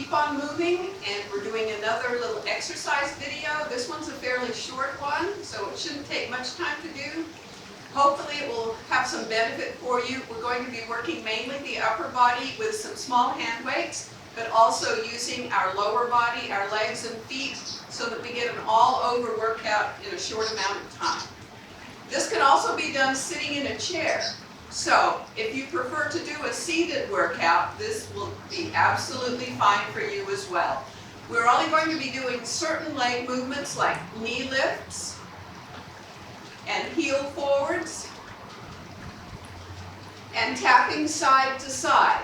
keep on moving, and we're doing another little exercise video. This one's a fairly short one, so it shouldn't take much time to do. Hopefully it will have some benefit for you. We're going to be working mainly the upper body with some small hand weights, but also using our lower body, our legs and feet, so that we get an all-over workout in a short amount of time. This can also be done sitting in a chair. So if you prefer to do a seated workout, this will be absolutely fine for you as well. We're only going to be doing certain leg movements like knee lifts and heel forwards and tapping side to side.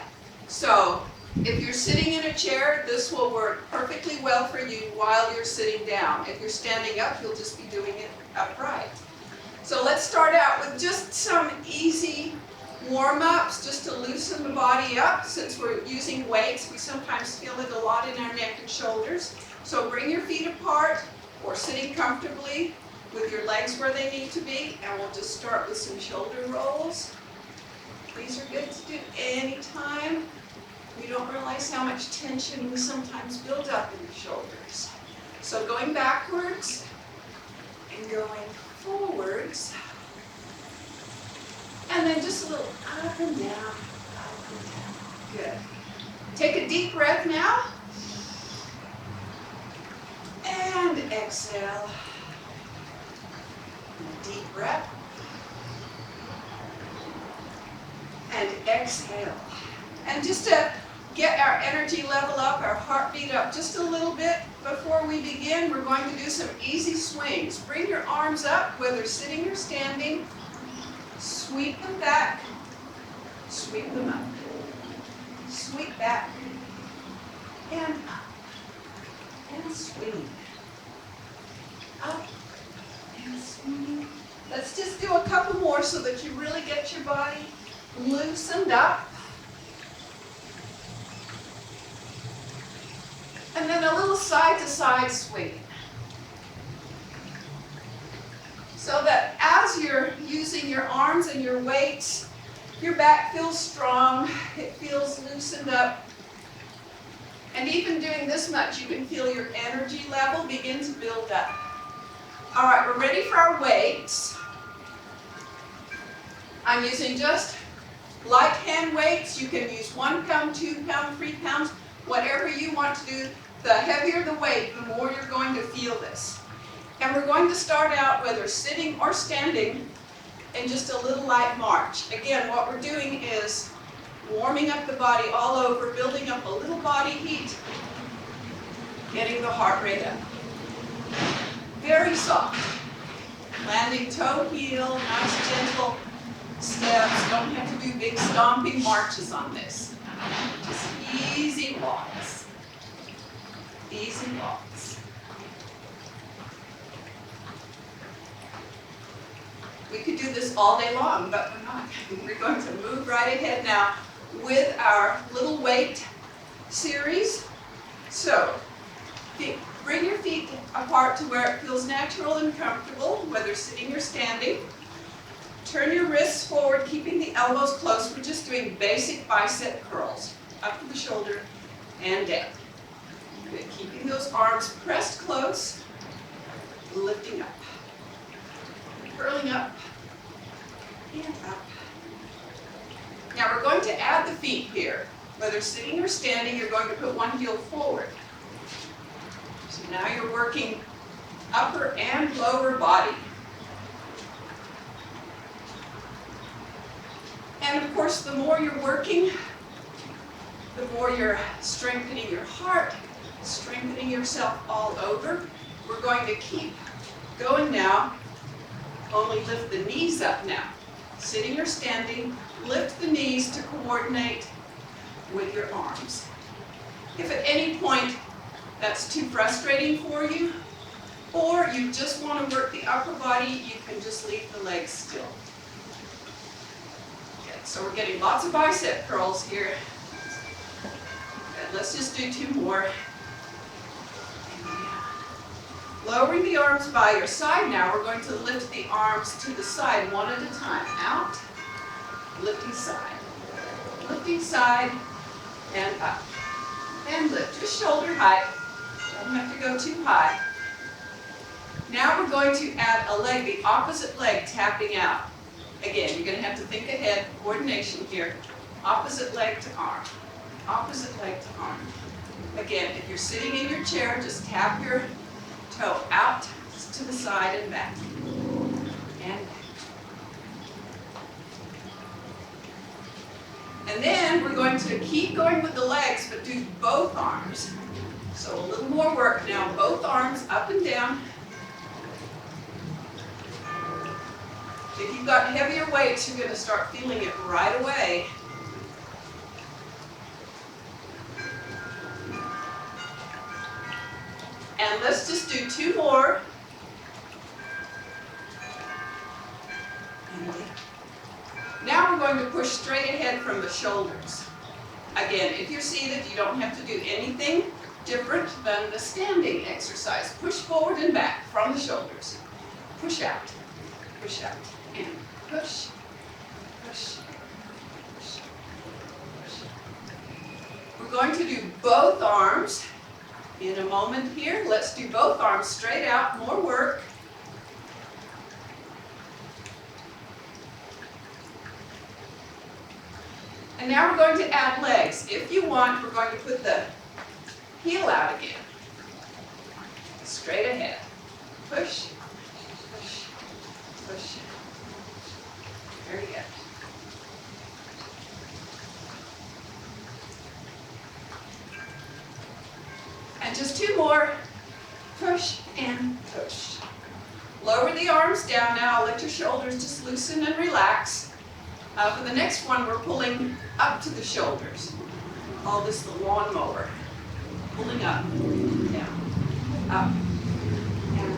So if you're sitting in a chair, this will work perfectly well for you while you're sitting down. If you're standing up, you'll just be doing it upright. So let's start out with just some easy warm-ups just to loosen the body up. Since we're using weights, we sometimes feel it a lot in our neck and shoulders. So bring your feet apart or sitting comfortably with your legs where they need to be, and we'll just start with some shoulder rolls. These are good to do anytime. We don't realize how much tension we sometimes build up in the shoulders. So going backwards and going forwards, and then just a little up and down, up and down. Good. Take a deep breath now, and exhale. Deep breath, and exhale. And just to get our energy level up, our heartbeat up just a little bit before we begin, we're going to do some easy swings. Bring your arms up, whether sitting or standing. Sweep them back, sweep them up. Sweep back, and up, and swing. Up, and swing. Let's just do a couple more so that you really get your body loosened up. And then a little side-to-side swing. So that as you're using your arms and your weights, your back feels strong, it feels loosened up. And even doing this much, you can feel your energy level begin to build up. All right, we're ready for our weights. I'm using just light hand weights. You can use 1 pound, 2 pound, 3 pounds, whatever you want to do. The heavier the weight, the more you're going to feel this. And we're going to start out whether sitting or standing in just a little light march. Again, what we're doing is warming up the body all over, building up a little body heat, getting the heart rate up. Very soft. Landing toe heel, nice gentle steps. Don't have to do big stomping marches on this. Just easy walks. Easy walks. We could do this all day long, but we're not. We're going to move right ahead now with our little weight series. So, bring your feet apart to where it feels natural and comfortable, whether sitting or standing. Turn your wrists forward, keeping the elbows close. We're just doing basic bicep curls, up to the shoulder and down. Good. Keeping those arms pressed close, lifting up, curling up, and up. Now we're going to add the feet here. Whether sitting or standing, you're going to put one heel forward. So now you're working upper and lower body. And of course, the more you're working, the more you're strengthening your heart, strengthening yourself all over. We're going to keep going now. Only lift the knees up now. Sitting or standing, lift the knees to coordinate with your arms. If at any point that's too frustrating for you, or you just want to work the upper body, you can just leave the legs still. Okay, so we're getting lots of bicep curls here. And let's just do 2 more. Lowering the arms by your side now, we're going to lift the arms to the side one at a time. Out, lifting side, and up. and lift, just shoulder height. Don't have to go too high. Now we're going to add a leg, the opposite leg tapping out. Again, you're going to have to think ahead, coordination here. Opposite leg to arm, opposite leg to arm. Again, if you're sitting in your chair, just tap your toe out to the side and back. And back. And then we're going to keep going with the legs, but do both arms. So a little more work now, both arms up and down. If you've got heavier weights, you're going to start feeling it right away. And let's just do 2 more. Now we're going to push straight ahead from the shoulders. Again, if you're seated, you don't have to do anything different than the standing exercise. Push forward and back from the shoulders. Push out, and push, push, push, push. We're going to do both arms in a moment here. Let's do both arms straight out, more work. And now we're going to add legs. If you want, we're going to put the heel out again. Straight ahead. Push, push, push. Very good. And just 2 more. Push and push. Lower the arms down now. Let your shoulders just loosen and relax. For the next one, we're pulling up to the shoulders. Call this the lawnmower. Pulling up, down, up, and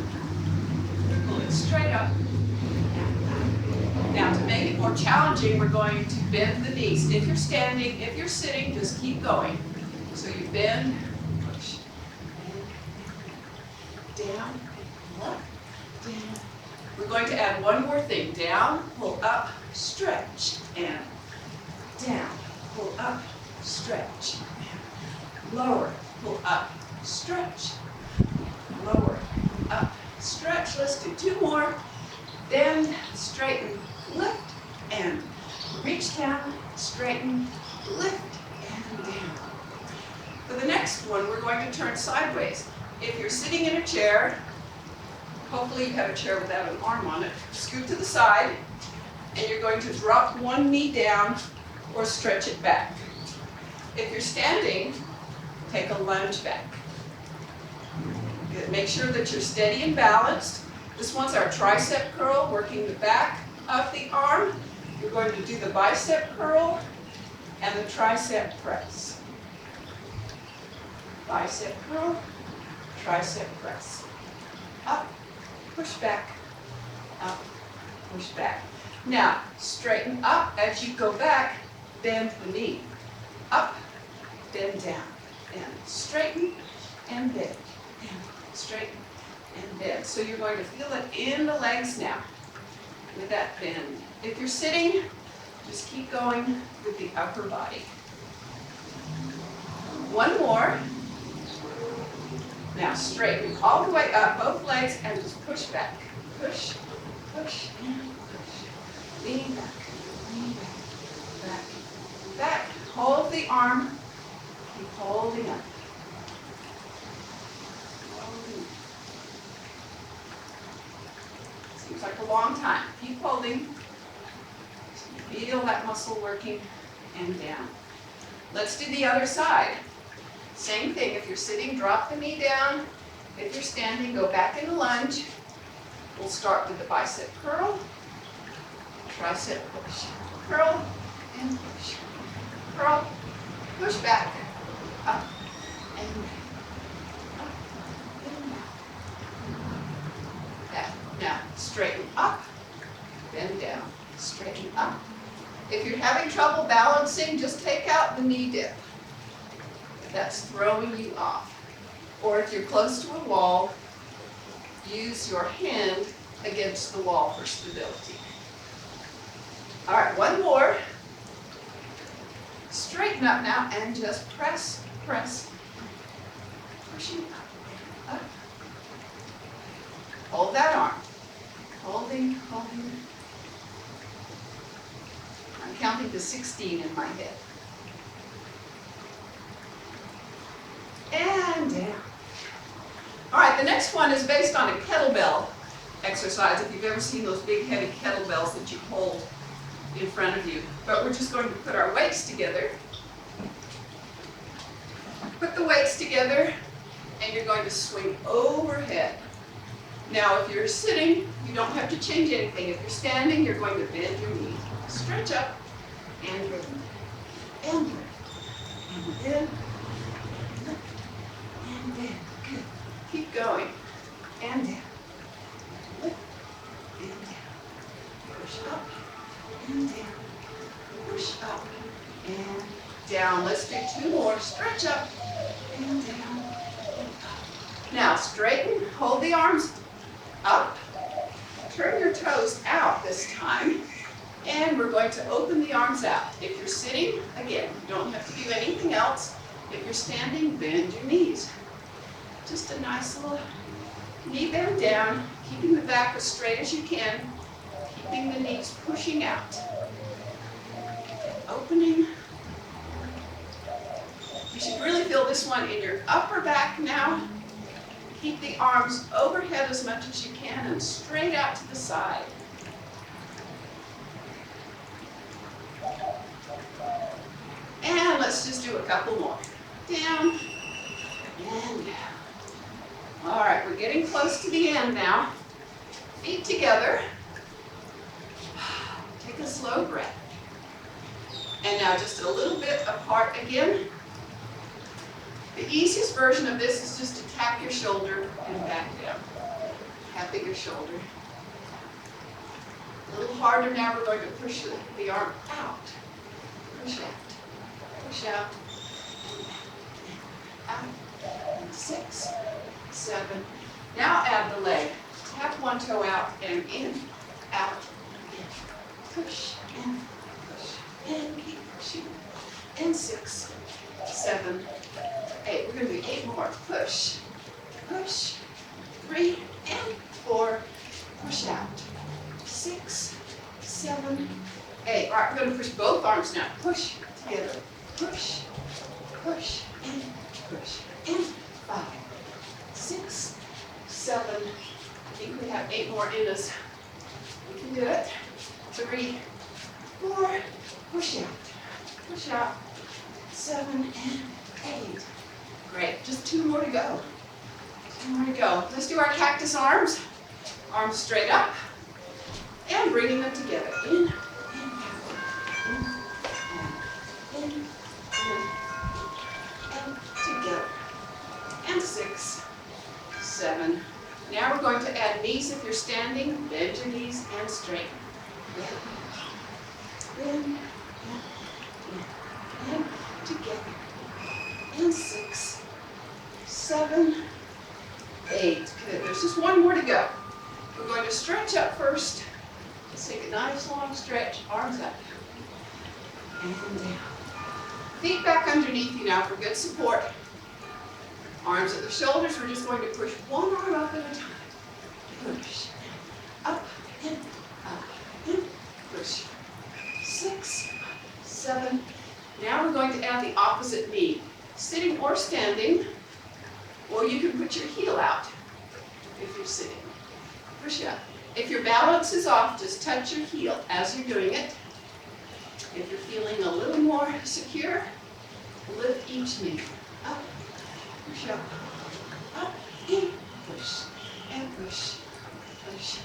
pull it straight up, and up. Now to make it more challenging, we're going to bend the knees. If you're standing, if you're sitting, just keep going. So you bend, push, and down, up, down. We're going to add one more thing. Down, pull up, stretch, and down, pull up, stretch, and lower, pull up, stretch, lower, up, stretch. Let's do 2 more. Bend, straighten, lift, and reach down, straighten, lift, and down. For the next one, we're going to turn sideways. If you're sitting in a chair, hopefully you have a chair without an arm on it, scoot to the side, and you're going to drop one knee down or stretch it back. If you're standing, take a lunge back. Good. Make sure that you're steady and balanced. This one's our tricep curl, working the back of the arm. You're going to do the bicep curl and the tricep press. Bicep curl, tricep press. Up, push back, up, push back. Now, straighten up as you go back, bend the knee. Up, bend down, and straighten, and bend, and straighten, and bend. So you're going to feel it in the legs now with that bend. If you're sitting, just keep going with the upper body. One more. Now straighten all the way up, both legs, and just push back. Push, push, and push. Lean back, back, back. Hold the arm. Keep holding up. Holding. Seems like a long time. Keep holding. Feel that muscle working and down. Let's do the other side. Same thing. If you're sitting, drop the knee down. If you're standing, go back in the lunge. We'll start with the bicep curl, tricep push. Curl and push. Curl, push back, up and back, up and back. Now, straighten up, bend down, straighten up. If you're having trouble balancing, just take out the knee dip. If that's throwing you off. Or if you're close to a wall, use your hand against the wall for stability. All right, one more. Straighten up now and just press, press, pushing up. Hold that arm. Holding. I'm counting to 16 in my head. And down. All right, the next one is based on a kettlebell exercise, if you've ever seen those big heavy kettlebells that you hold in front of you. But we're just going to put our weights together. Put the weights together, and you're going to swing overhead. Now, if you're sitting, you don't have to change anything. If you're standing, you're going to bend your knee. Stretch up, and bend, and bend, and bend, and bend. Good. Keep going, and down. Lift, and down. Push up, and down. Push up, and down. Let's do 2 more. Stretch up, and down, and up. Now, straighten, hold the arms up. Turn your toes out this time. And we're going to open the arms out. If you're sitting, again, you don't have to do anything else. If you're standing, bend your knees. Just a nice little knee bend down, keeping the back as straight as you can, keeping the knees pushing out. Opening. You should really feel this one in your upper back now. Keep the arms overhead as much as you can and straight out to the side. And let's just do a couple more. Down and down. All right, we're getting close to the end now. Feet together. Take a slow breath. And now just a little bit apart again. The easiest version of this is just to tap your shoulder and back down. Tapping your shoulder. A little harder now, we're going to push the arm out. Push out. Push out. Out. And 6, 7. Now add the leg. Tap one toe out and in, out, in. Push and push and keep pushing. And 6, 7, 8. We're going to do 8 more. Push, push, 3 and 4. Push out. 6, 7, 8. All right, we're going to push both arms now. Push together. Push, push, and push. And 5, 6, 7. I think we have 8 more in us. We can do it. 3, 4. Push out. Push out. 7 and 8. Great. Just 2 more to go. 2 more to go. Let's do our cactus arms. Arms straight up. And bringing them together. In, and together. And 6, 7. Now we're going to add knees if you're standing. Bend your knees and straighten. In, and together. And 6, 7, 8. Good. There's just 1 more to go. We're going to stretch up first. Let's take a nice long stretch. Arms up. And down. Feet back underneath you now for good support. Arms at the shoulders. We're just going to push 1 arm up at a time. Push. Up and up and push. 6, 7. Now we're going to add the opposite knee. Sitting or standing, or you can put your heel out if you're sitting. Push up. If your balance is off, just touch your heel as you're doing it. If you're feeling a little more secure, lift each knee. Up, push up, and push, and push, push,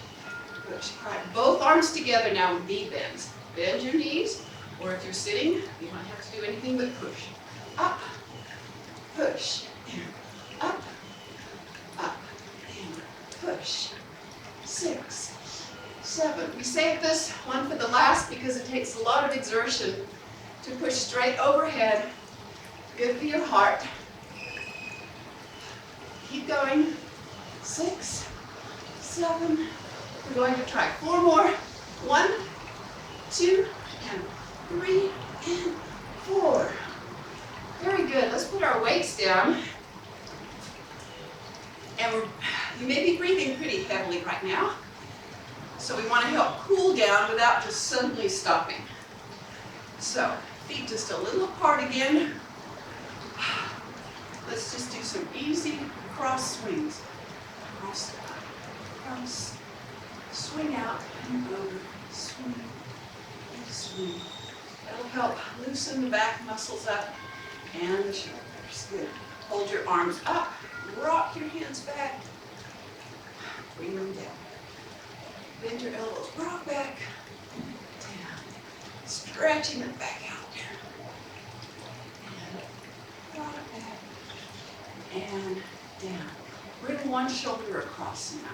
push. All right, both arms together now with knee bends. Bend your knees, or if you're sitting, you don't have to do anything but push. Up, push, and up, and push. 6, 7. We save this one for the last because it takes a lot of exertion to push straight overhead. Good for your heart. Keep going. 6, 7. We're going to try 4 more. 1, 2, and 3, and 4. Very good. Let's put our weights down. You may be breathing pretty heavily right now, so we want to help cool down without just suddenly stopping. So, feet just a little apart again. Let's just do some easy cross swings. Cross, cross, swing out and over, swing, and swing. That'll help loosen the back muscles up and the shoulders. Good. Hold your arms up, rock your hands back, bring them down. Bend your elbows, rock back, down. Stretching them back out. And rock back, and down. Bring one shoulder across now.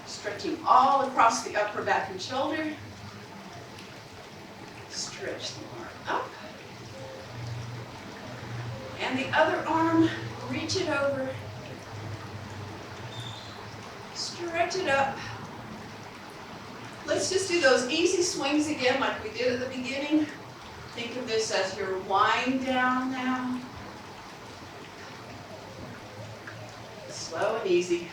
Stretching all across the upper back and shoulder. Stretch the arm up. And the other arm, reach it over. Stretch it up. Let's just do those easy swings again like we did at the beginning. Think of this as your wind down now. Slow and easy.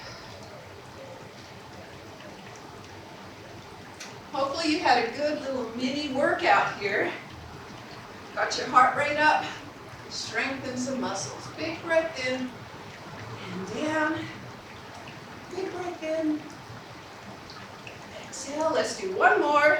Hopefully you had a good little mini workout here. Got your heart rate up. Strengthen some muscles. Big breath in and down. Big breath in. Exhale. Let's do one more.